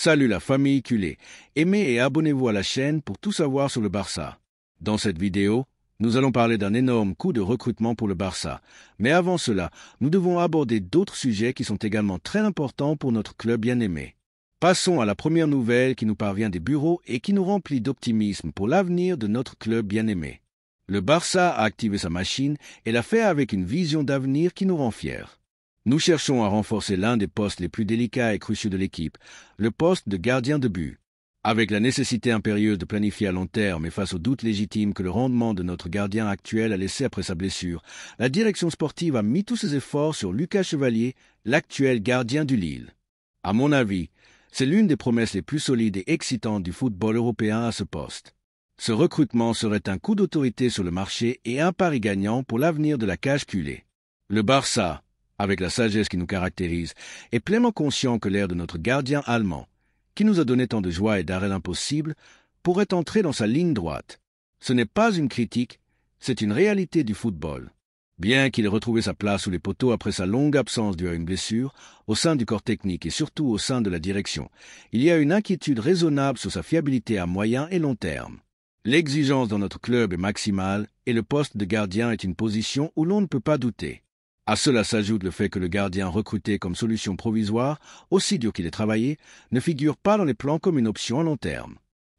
Salut la famille culée. Aimez et abonnez-vous à la chaîne pour tout savoir sur le Barça. Dans cette vidéo, nous allons parler d'un énorme coup de recrutement pour le Barça. Mais avant cela, nous devons aborder d'autres sujets qui sont également très importants pour notre club bien-aimé. Passons à la première nouvelle qui nous parvient des bureaux et qui nous remplit d'optimisme pour l'avenir de notre club bien-aimé. Le Barça a activé sa machine et l'a fait avec une vision d'avenir qui nous rend fiers. Nous cherchons à renforcer l'un des postes les plus délicats et cruciaux de l'équipe, le poste de gardien de but. Avec la nécessité impérieuse de planifier à long terme et face au doute légitime que le rendement de notre gardien actuel a laissé après sa blessure, la direction sportive a mis tous ses efforts sur Lucas Chevalier, l'actuel gardien du Lille. À mon avis, c'est l'une des promesses les plus solides et excitantes du football européen à ce poste. Ce recrutement serait un coup d'autorité sur le marché et un pari gagnant pour l'avenir de la cage culée. Le Barça, avec la sagesse qui nous caractérise, est pleinement conscient que l'ère de notre gardien allemand, qui nous a donné tant de joie et d'arrêt impossibles, pourrait entrer dans sa ligne droite. Ce n'est pas une critique, c'est une réalité du football. Bien qu'il ait retrouvé sa place sous les poteaux après sa longue absence due à une blessure, au sein du corps technique et surtout au sein de la direction, il y a une inquiétude raisonnable sur sa fiabilité à moyen et long terme. L'exigence dans notre club est maximale et le poste de gardien est une position où l'on ne peut pas douter. À cela s'ajoute le fait que le gardien recruté comme solution provisoire, aussi dur qu'il ait travaillé, ne figure pas dans les plans comme une option à long terme.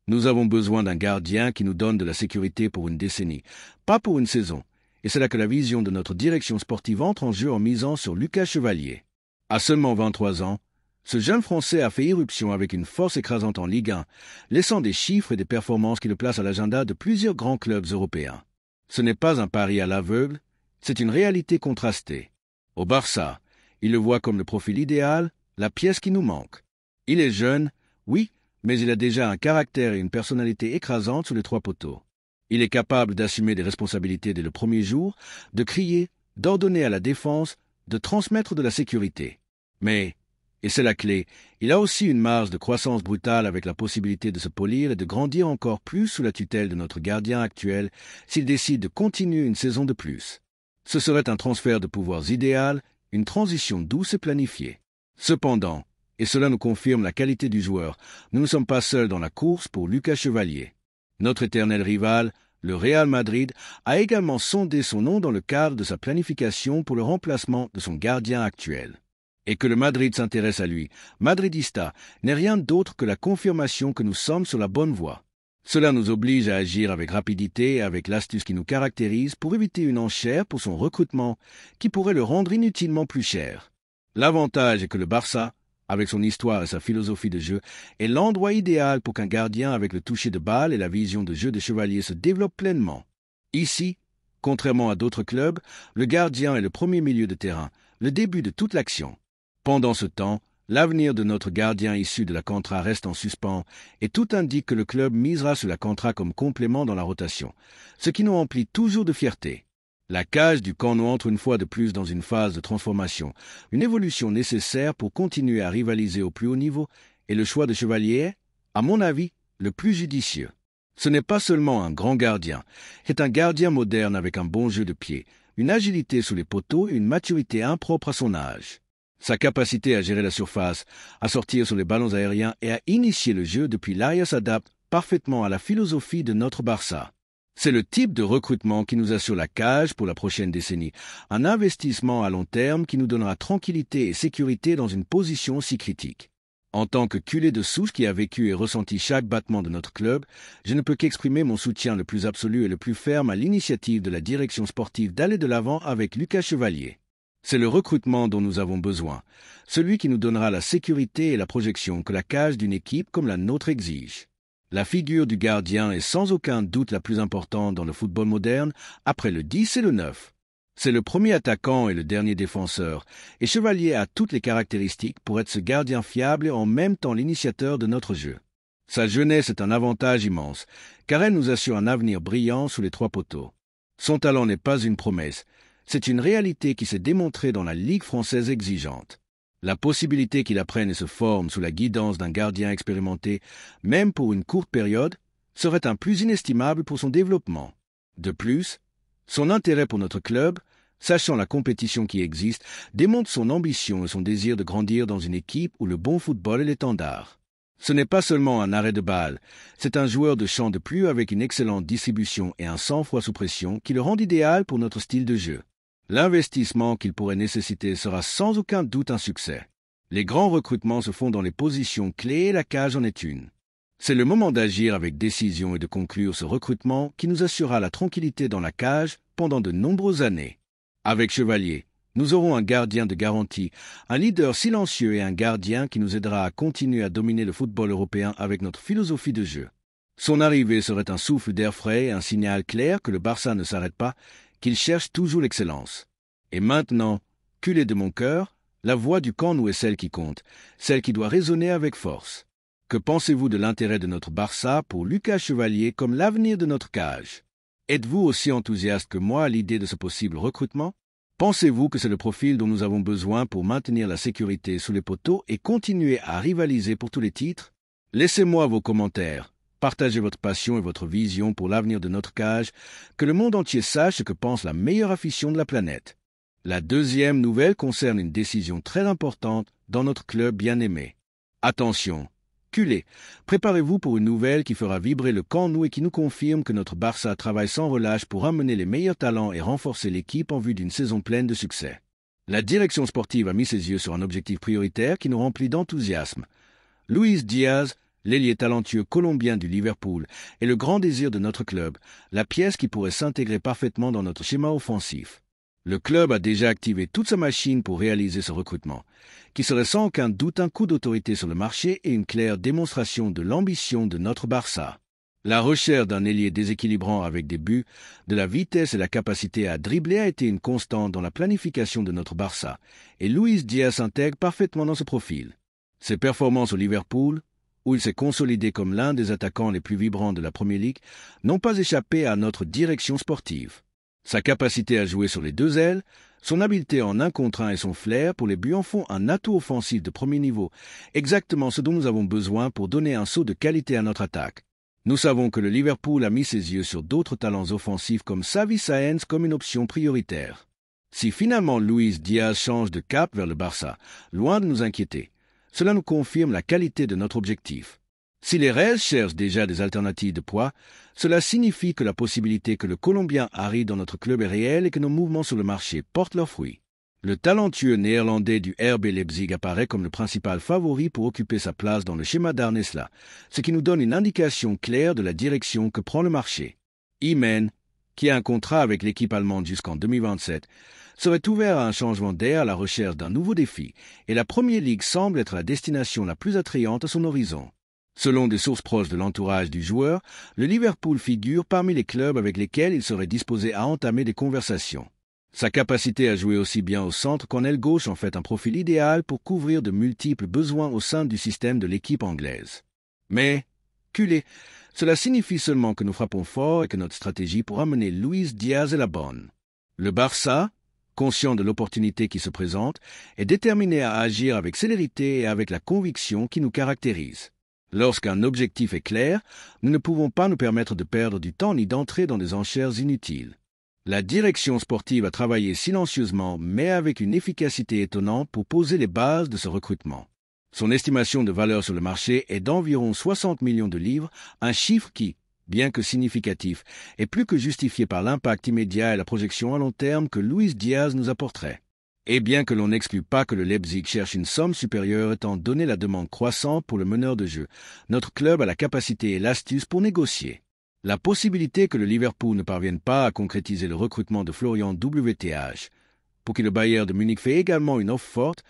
Nous avons besoin d'un gardien qui nous donne de la sécurité pour une décennie, pas pour une saison, et c'est là que la vision de notre direction sportive entre en jeu en misant sur Lucas Chevalier. À seulement 23 ans, ce jeune Français a fait irruption avec une force écrasante en Ligue 1, laissant des chiffres et des performances qui le placent à l'agenda de plusieurs grands clubs européens. Ce n'est pas un pari à l'aveugle, c'est une réalité contrastée. Au Barça, il le voit comme le profil idéal, la pièce qui nous manque. Il est jeune, oui, mais il a déjà un caractère et une personnalité écrasante sur les trois poteaux. Il est capable d'assumer des responsabilités dès le premier jour, de crier, d'ordonner à la défense, de transmettre de la sécurité. Mais, et c'est la clé, il a aussi une marge de croissance brutale avec la possibilité de se polir et de grandir encore plus sous la tutelle de notre gardien actuel s'il décide de continuer une saison de plus. Ce serait un transfert de pouvoirs idéal, une transition douce et planifiée. Cependant, et cela nous confirme la qualité du joueur, nous ne sommes pas seuls dans la course pour Lucas Chevalier. Notre éternel rival, le Real Madrid, a également sondé son nom dans le cadre de sa planification pour le remplacement de son gardien actuel. Et que le Madrid s'intéresse à lui, Madridista, n'est rien d'autre que la confirmation que nous sommes sur la bonne voie. Cela nous oblige à agir avec rapidité et avec l'astuce qui nous caractérise pour éviter une enchère pour son recrutement qui pourrait le rendre inutilement plus cher. L'avantage est que le Barça, avec son histoire et sa philosophie de jeu, est l'endroit idéal pour qu'un gardien avec le toucher de balle et la vision de jeu de Chevalier se développe pleinement. Ici, contrairement à d'autres clubs, le gardien est le premier milieu de terrain, le début de toute l'action. Pendant ce temps, l'avenir de notre gardien issu de la Contra reste en suspens et tout indique que le club misera sur la Contra comme complément dans la rotation, ce qui nous remplit toujours de fierté. La cage du camp nous entre une fois de plus dans une phase de transformation, une évolution nécessaire pour continuer à rivaliser au plus haut niveau, et le choix de Chevalier est, à mon avis, le plus judicieux. Ce n'est pas seulement un grand gardien, c'est un gardien moderne avec un bon jeu de pied, une agilité sous les poteaux et une maturité impropre à son âge. Sa capacité à gérer la surface, à sortir sur les ballons aériens et à initier le jeu depuis l'arrière s'adapte parfaitement à la philosophie de notre Barça. C'est le type de recrutement qui nous assure la cage pour la prochaine décennie, un investissement à long terme qui nous donnera tranquillité et sécurité dans une position si critique. En tant que culé de souche qui a vécu et ressenti chaque battement de notre club, je ne peux qu'exprimer mon soutien le plus absolu et le plus ferme à l'initiative de la direction sportive d'aller de l'avant avec Lucas Chevalier. C'est le recrutement dont nous avons besoin, celui qui nous donnera la sécurité et la projection que la cage d'une équipe comme la nôtre exige. La figure du gardien est sans aucun doute la plus importante dans le football moderne, après le 10 et le 9. C'est le premier attaquant et le dernier défenseur, et Chevalier a toutes les caractéristiques pour être ce gardien fiable et en même temps l'initiateur de notre jeu. Sa jeunesse est un avantage immense, car elle nous assure un avenir brillant sous les trois poteaux. Son talent n'est pas une promesse, c'est une réalité qui s'est démontrée dans la Ligue française exigeante. La possibilité qu'il apprenne et se forme sous la guidance d'un gardien expérimenté, même pour une courte période, serait un plus inestimable pour son développement. De plus, son intérêt pour notre club, sachant la compétition qui existe, démontre son ambition et son désir de grandir dans une équipe où le bon football est l'étendard. Ce n'est pas seulement un arrêt de balle, c'est un joueur de champ de plus avec une excellente distribution et un sang-froid sous pression qui le rend idéal pour notre style de jeu. L'investissement qu'il pourrait nécessiter sera sans aucun doute un succès. Les grands recrutements se font dans les positions clés et la cage en est une. C'est le moment d'agir avec décision et de conclure ce recrutement qui nous assurera la tranquillité dans la cage pendant de nombreuses années. Avec Chevalier, nous aurons un gardien de garantie, un leader silencieux et un gardien qui nous aidera à continuer à dominer le football européen avec notre philosophie de jeu. Son arrivée serait un souffle d'air frais et un signal clair que le Barça ne s'arrête pas, qu'il cherche toujours l'excellence. Et maintenant, culé de mon cœur, la voix du camp nous est celle qui compte, celle qui doit résonner avec force. Que pensez-vous de l'intérêt de notre Barça pour Lucas Chevalier comme l'avenir de notre cage? Êtes-vous aussi enthousiaste que moi à l'idée de ce possible recrutement? Pensez-vous que c'est le profil dont nous avons besoin pour maintenir la sécurité sous les poteaux et continuer à rivaliser pour tous les titres? Laissez-moi vos commentaires. Partagez votre passion et votre vision pour l'avenir de notre cage, que le monde entier sache ce que pense la meilleure afition de la planète. La deuxième nouvelle concerne une décision très importante dans notre club bien-aimé. Attention, culé, préparez-vous pour une nouvelle qui fera vibrer le camp nous et qui nous confirme que notre Barça travaille sans relâche pour amener les meilleurs talents et renforcer l'équipe en vue d'une saison pleine de succès. La direction sportive a mis ses yeux sur un objectif prioritaire qui nous remplit d'enthousiasme. Luis Diaz, l'ailier talentueux colombien du Liverpool, est le grand désir de notre club, la pièce qui pourrait s'intégrer parfaitement dans notre schéma offensif. Le club a déjà activé toute sa machine pour réaliser ce recrutement, qui serait sans aucun doute un coup d'autorité sur le marché et une claire démonstration de l'ambition de notre Barça. La recherche d'un ailier déséquilibrant avec des buts, de la vitesse et la capacité à dribbler a été une constante dans la planification de notre Barça, et Luis Diaz s'intègre parfaitement dans ce profil. Ses performances au Liverpool, où il s'est consolidé comme l'un des attaquants les plus vibrants de la Premier League, n'ont pas échappé à notre direction sportive. Sa capacité à jouer sur les deux ailes, son habileté en 1 contre 1 et son flair pour les buts en font un atout offensif de premier niveau, exactement ce dont nous avons besoin pour donner un saut de qualité à notre attaque. Nous savons que le Liverpool a mis ses yeux sur d'autres talents offensifs comme Xavi Sáenz comme une option prioritaire. Si finalement Luis Diaz change de cap vers le Barça, loin de nous inquiéter, cela nous confirme la qualité de notre objectif. Si les Reds cherchent déjà des alternatives de poids, cela signifie que la possibilité que le Colombien arrive dans notre club est réelle et que nos mouvements sur le marché portent leurs fruits. Le talentueux néerlandais du RB Leipzig apparaît comme le principal favori pour occuper sa place dans le schéma d'Arne Slot, ce qui nous donne une indication claire de la direction que prend le marché. Imen, qui a un contrat avec l'équipe allemande jusqu'en 2027, serait ouvert à un changement d'air à la recherche d'un nouveau défi, et la Premier League semble être la destination la plus attrayante à son horizon. Selon des sources proches de l'entourage du joueur, le Liverpool figure parmi les clubs avec lesquels il serait disposé à entamer des conversations. Sa capacité à jouer aussi bien au centre qu'en aile gauche en fait un profil idéal pour couvrir de multiples besoins au sein du système de l'équipe anglaise. Mais, culé, cela signifie seulement que nous frappons fort et que notre stratégie pour amener Luis Diaz est la bonne. Le Barça, conscient de l'opportunité qui se présente, est déterminé à agir avec célérité et avec la conviction qui nous caractérise. Lorsqu'un objectif est clair, nous ne pouvons pas nous permettre de perdre du temps ni d'entrer dans des enchères inutiles. La direction sportive a travaillé silencieusement mais avec une efficacité étonnante pour poser les bases de ce recrutement. Son estimation de valeur sur le marché est d'environ 60 millions de livres, un chiffre qui, bien que significatif, est plus que justifié par l'impact immédiat et la projection à long terme que Luis Diaz nous apporterait. Et bien que l'on n'exclut pas que le Leipzig cherche une somme supérieure étant donné la demande croissante pour le meneur de jeu, notre club a la capacité et l'astuce pour négocier. La possibilité que le Liverpool ne parvienne pas à concrétiser le recrutement de Florian WTH, pour qui le Bayern de Munich fait également une offre forte,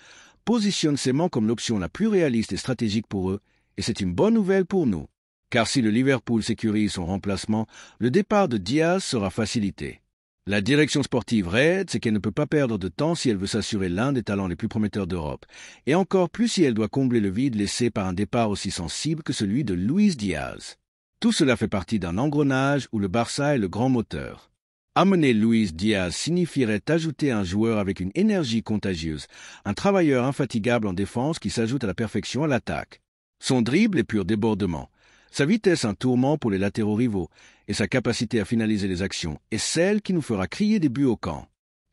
positionne Séman comme l'option la plus réaliste et stratégique pour eux, et c'est une bonne nouvelle pour nous. Car si le Liverpool sécurise son remplacement, le départ de Diaz sera facilité. La direction sportive Red, c'est qu'elle ne peut pas perdre de temps si elle veut s'assurer l'un des talents les plus prometteurs d'Europe, et encore plus si elle doit combler le vide laissé par un départ aussi sensible que celui de Luis Diaz. Tout cela fait partie d'un engrenage où le Barça est le grand moteur. Amener Luis Diaz signifierait ajouter un joueur avec une énergie contagieuse, un travailleur infatigable en défense qui s'ajoute à la perfection à l'attaque. Son dribble est pur débordement. Sa vitesse un tourment pour les latéraux rivaux, et sa capacité à finaliser les actions est celle qui nous fera crier des buts au camp.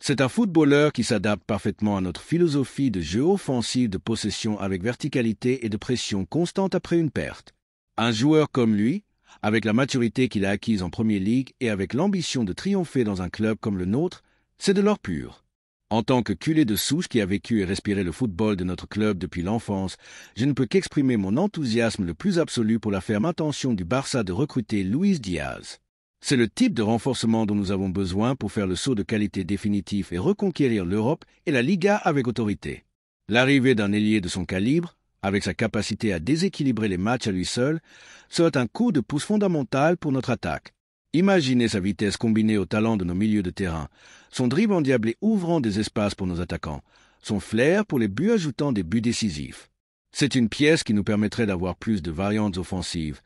C'est un footballeur qui s'adapte parfaitement à notre philosophie de jeu offensif de possession avec verticalité et de pression constante après une perte. Un joueur comme lui, avec la maturité qu'il a acquise en Premier League et avec l'ambition de triompher dans un club comme le nôtre, c'est de l'or pur. En tant que culé de souche qui a vécu et respiré le football de notre club depuis l'enfance, je ne peux qu'exprimer mon enthousiasme le plus absolu pour la ferme intention du Barça de recruter Luis Diaz. C'est le type de renforcement dont nous avons besoin pour faire le saut de qualité définitif et reconquérir l'Europe et la Liga avec autorité. L'arrivée d'un ailier de son calibre, avec sa capacité à déséquilibrer les matchs à lui seul, serait un coup de pouce fondamental pour notre attaque. Imaginez sa vitesse combinée au talent de nos milieux de terrain, son dribble endiablé ouvrant des espaces pour nos attaquants, son flair pour les buts ajoutant des buts décisifs. C'est une pièce qui nous permettrait d'avoir plus de variantes offensives,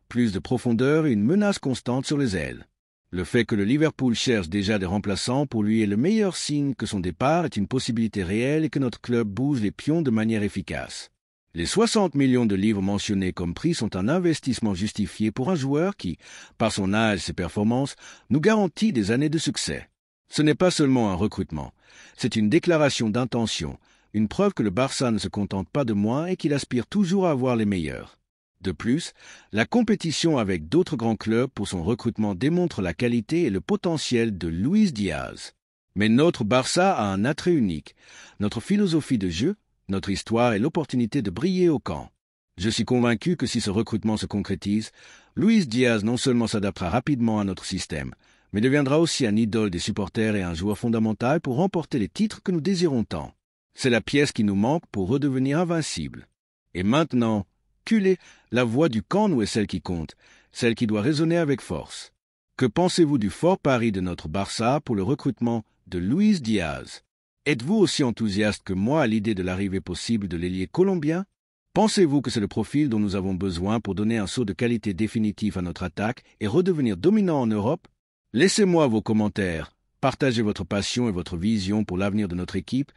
plus de profondeur et une menace constante sur les ailes. Le fait que le Liverpool cherche déjà des remplaçants pour lui est le meilleur signe que son départ est une possibilité réelle et que notre club bouge les pions de manière efficace. Les 60 millions de livres mentionnés comme prix sont un investissement justifié pour un joueur qui, par son âge et ses performances, nous garantit des années de succès. Ce n'est pas seulement un recrutement, c'est une déclaration d'intention, une preuve que le Barça ne se contente pas de moins et qu'il aspire toujours à avoir les meilleurs. De plus, la compétition avec d'autres grands clubs pour son recrutement démontre la qualité et le potentiel de Luis Diaz. Mais notre Barça a un attrait unique, notre philosophie de jeu, notre histoire et l'opportunité de briller au camp. Je suis convaincu que si ce recrutement se concrétise, Luis Diaz non seulement s'adaptera rapidement à notre système, mais deviendra aussi un idole des supporters et un joueur fondamental pour remporter les titres que nous désirons tant. C'est la pièce qui nous manque pour redevenir invincible. Et maintenant, culé, la voix du camp nous est celle qui compte, celle qui doit résonner avec force. Que pensez-vous du fort pari de notre Barça pour le recrutement de Luis Diaz? Êtes-vous aussi enthousiaste que moi à l'idée de l'arrivée possible de l'ailier colombien? Pensez-vous que c'est le profil dont nous avons besoin pour donner un saut de qualité définitif à notre attaque et redevenir dominant en Europe? Laissez-moi vos commentaires, partagez votre passion et votre vision pour l'avenir de notre équipe,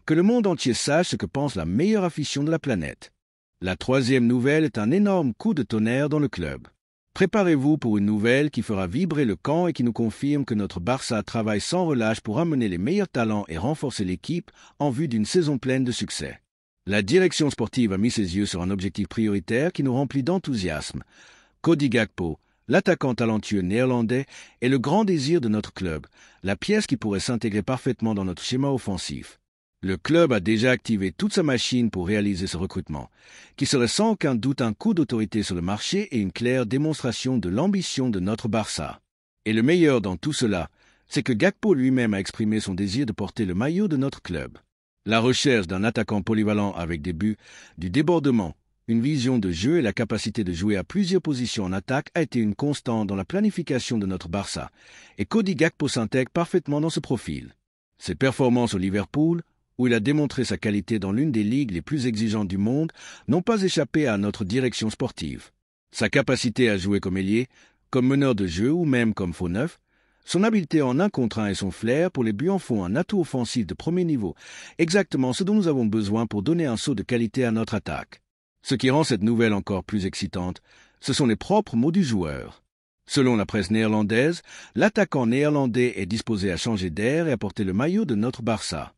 que le monde entier sache ce que pense la meilleure afition de la planète. La troisième nouvelle est un énorme coup de tonnerre dans le club. Préparez-vous pour une nouvelle qui fera vibrer le camp et qui nous confirme que notre Barça travaille sans relâche pour amener les meilleurs talents et renforcer l'équipe en vue d'une saison pleine de succès. La direction sportive a mis ses yeux sur un objectif prioritaire qui nous remplit d'enthousiasme. Cody Gakpo, l'attaquant talentueux néerlandais, est le grand désir de notre club, la pièce qui pourrait s'intégrer parfaitement dans notre schéma offensif. Le club a déjà activé toute sa machine pour réaliser ce recrutement, qui serait sans aucun doute un coup d'autorité sur le marché et une claire démonstration de l'ambition de notre Barça. Et le meilleur dans tout cela, c'est que Gakpo lui-même a exprimé son désir de porter le maillot de notre club. La recherche d'un attaquant polyvalent avec des buts, du débordement, une vision de jeu et la capacité de jouer à plusieurs positions en attaque a été une constante dans la planification de notre Barça, et Cody Gakpo s'intègre parfaitement dans ce profil. Ses performances au Liverpool, où il a démontré sa qualité dans l'une des ligues les plus exigeantes du monde, n'ont pas échappé à notre direction sportive. Sa capacité à jouer comme ailier, comme meneur de jeu ou même comme faux neuf, son habileté en 1 contre 1 et son flair pour les buts en font un atout offensif de premier niveau, exactement ce dont nous avons besoin pour donner un saut de qualité à notre attaque. Ce qui rend cette nouvelle encore plus excitante, ce sont les propres mots du joueur. Selon la presse néerlandaise, l'attaquant néerlandais est disposé à changer d'air et à porter le maillot de notre Barça.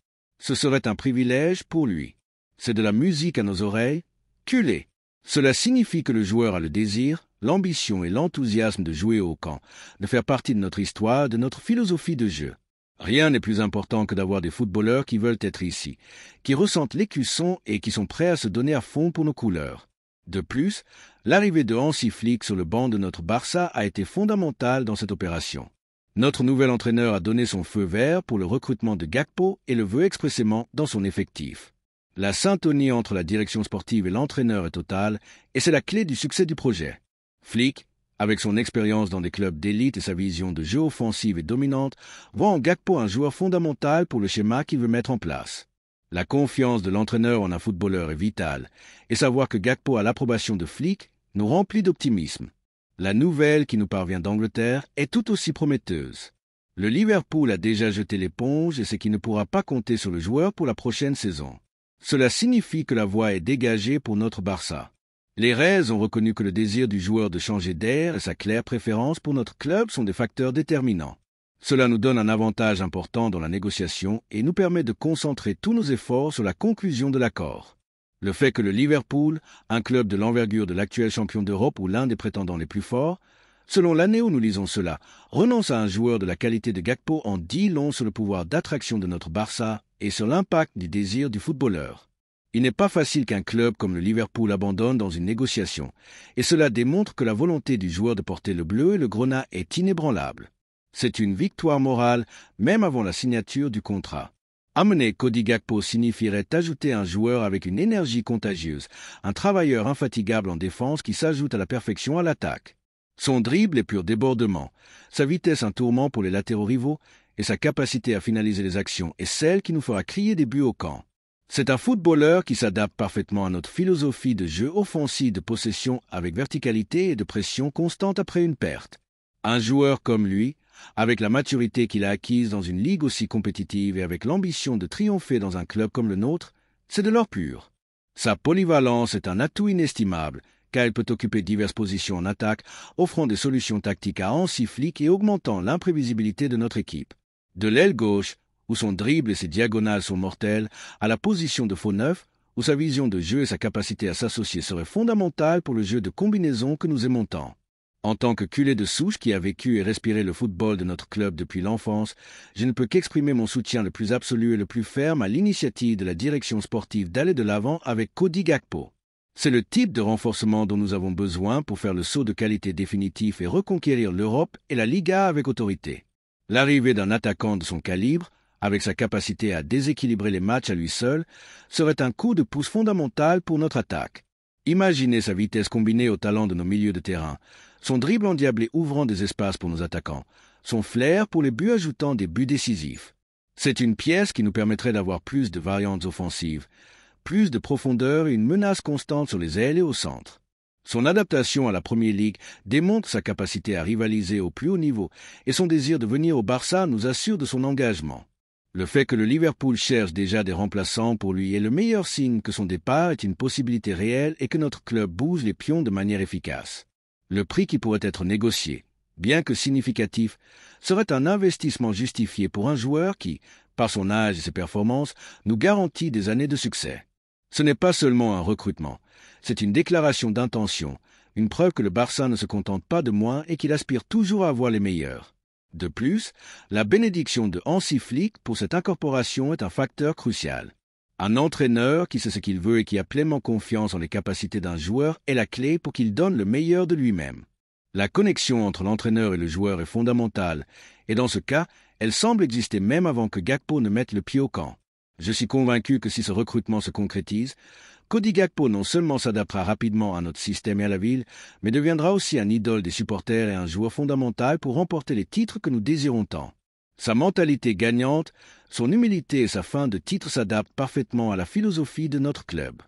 Ce serait un privilège pour lui. C'est de la musique à nos oreilles. Culé. Cela signifie que le joueur a le désir, l'ambition et l'enthousiasme de jouer au camp, de faire partie de notre histoire, de notre philosophie de jeu. Rien n'est plus important que d'avoir des footballeurs qui veulent être ici, qui ressentent l'écusson et qui sont prêts à se donner à fond pour nos couleurs. De plus, l'arrivée de Hansi Flick sur le banc de notre Barça a été fondamentale dans cette opération. Notre nouvel entraîneur a donné son feu vert pour le recrutement de Gakpo et le veut expressément dans son effectif. La syntonie entre la direction sportive et l'entraîneur est totale et c'est la clé du succès du projet. Flick, avec son expérience dans des clubs d'élite et sa vision de jeu offensive et dominante, voit en Gakpo un joueur fondamental pour le schéma qu'il veut mettre en place. La confiance de l'entraîneur en un footballeur est vitale et savoir que Gakpo a l'approbation de Flick nous remplit d'optimisme. La nouvelle qui nous parvient d'Angleterre est tout aussi prometteuse. Le Liverpool a déjà jeté l'éponge et c'est qu'il ne pourra pas compter sur le joueur pour la prochaine saison. Cela signifie que la voie est dégagée pour notre Barça. Les Reds ont reconnu que le désir du joueur de changer d'air et sa claire préférence pour notre club sont des facteurs déterminants. Cela nous donne un avantage important dans la négociation et nous permet de concentrer tous nos efforts sur la conclusion de l'accord. Le fait que le Liverpool, un club de l'envergure de l'actuel champion d'Europe ou l'un des prétendants les plus forts, selon l'année où nous lisons cela, renonce à un joueur de la qualité de Gakpo en dit long sur le pouvoir d'attraction de notre Barça et sur l'impact du désir du footballeur. Il n'est pas facile qu'un club comme le Liverpool abandonne dans une négociation, et cela démontre que la volonté du joueur de porter le bleu et le grenat est inébranlable. C'est une victoire morale, même avant la signature du contrat. Amener Cody Gakpo signifierait ajouter un joueur avec une énergie contagieuse, un travailleur infatigable en défense qui s'ajoute à la perfection à l'attaque. Son dribble est pur débordement, sa vitesse un tourment pour les latéraux rivaux, et sa capacité à finaliser les actions est celle qui nous fera crier des buts au camp. C'est un footballeur qui s'adapte parfaitement à notre philosophie de jeu offensif de possession avec verticalité et de pression constante après une perte. Un joueur comme lui, avec la maturité qu'il a acquise dans une ligue aussi compétitive et avec l'ambition de triompher dans un club comme le nôtre, c'est de l'or pur. Sa polyvalence est un atout inestimable, car il peut occuper diverses positions en attaque, offrant des solutions tactiques à Hansi Flick et augmentant l'imprévisibilité de notre équipe. De l'aile gauche, où son dribble et ses diagonales sont mortelles, à la position de faux neuf, où sa vision de jeu et sa capacité à s'associer seraient fondamentales pour le jeu de combinaison que nous aimons tant. En tant que culé de souche qui a vécu et respiré le football de notre club depuis l'enfance, je ne peux qu'exprimer mon soutien le plus absolu et le plus ferme à l'initiative de la direction sportive d'aller de l'avant avec Cody Gakpo. C'est le type de renforcement dont nous avons besoin pour faire le saut de qualité définitif et reconquérir l'Europe et la Liga avec autorité. L'arrivée d'un attaquant de son calibre, avec sa capacité à déséquilibrer les matchs à lui seul, serait un coup de pouce fondamental pour notre attaque. Imaginez sa vitesse combinée au talent de nos milieux de terrain, son dribble endiablé ouvrant des espaces pour nos attaquants, son flair pour les buts ajoutant des buts décisifs. C'est une pièce qui nous permettrait d'avoir plus de variantes offensives, plus de profondeur et une menace constante sur les ailes et au centre. Son adaptation à la Premier League démontre sa capacité à rivaliser au plus haut niveau et son désir de venir au Barça nous assure de son engagement. Le fait que le Liverpool cherche déjà des remplaçants pour lui est le meilleur signe que son départ est une possibilité réelle et que notre club bouge les pions de manière efficace. Le prix qui pourrait être négocié, bien que significatif, serait un investissement justifié pour un joueur qui, par son âge et ses performances, nous garantit des années de succès. Ce n'est pas seulement un recrutement, c'est une déclaration d'intention, une preuve que le Barça ne se contente pas de moins et qu'il aspire toujours à avoir les meilleurs. De plus, la bénédiction de Hansi Flick pour cette incorporation est un facteur crucial. Un entraîneur qui sait ce qu'il veut et qui a pleinement confiance en les capacités d'un joueur est la clé pour qu'il donne le meilleur de lui-même. La connexion entre l'entraîneur et le joueur est fondamentale, et dans ce cas, elle semble exister même avant que Gakpo ne mette le pied au camp. Je suis convaincu que si ce recrutement se concrétise, Cody Gakpo non seulement s'adaptera rapidement à notre système et à la ville, mais deviendra aussi un idole des supporters et un joueur fondamental pour remporter les titres que nous désirons tant. Sa mentalité gagnante, son humilité et sa fin de titre s'adaptent parfaitement à la philosophie de notre club.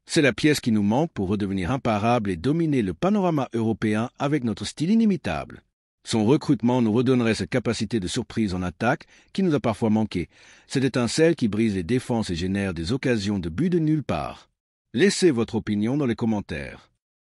C'est la pièce qui nous manque pour redevenir imparable et dominer le panorama européen avec notre style inimitable. Son recrutement nous redonnerait cette capacité de surprise en attaque qui nous a parfois manqué, cette étincelle qui brise les défenses et génère des occasions de but de nulle part. Laissez votre opinion dans les commentaires.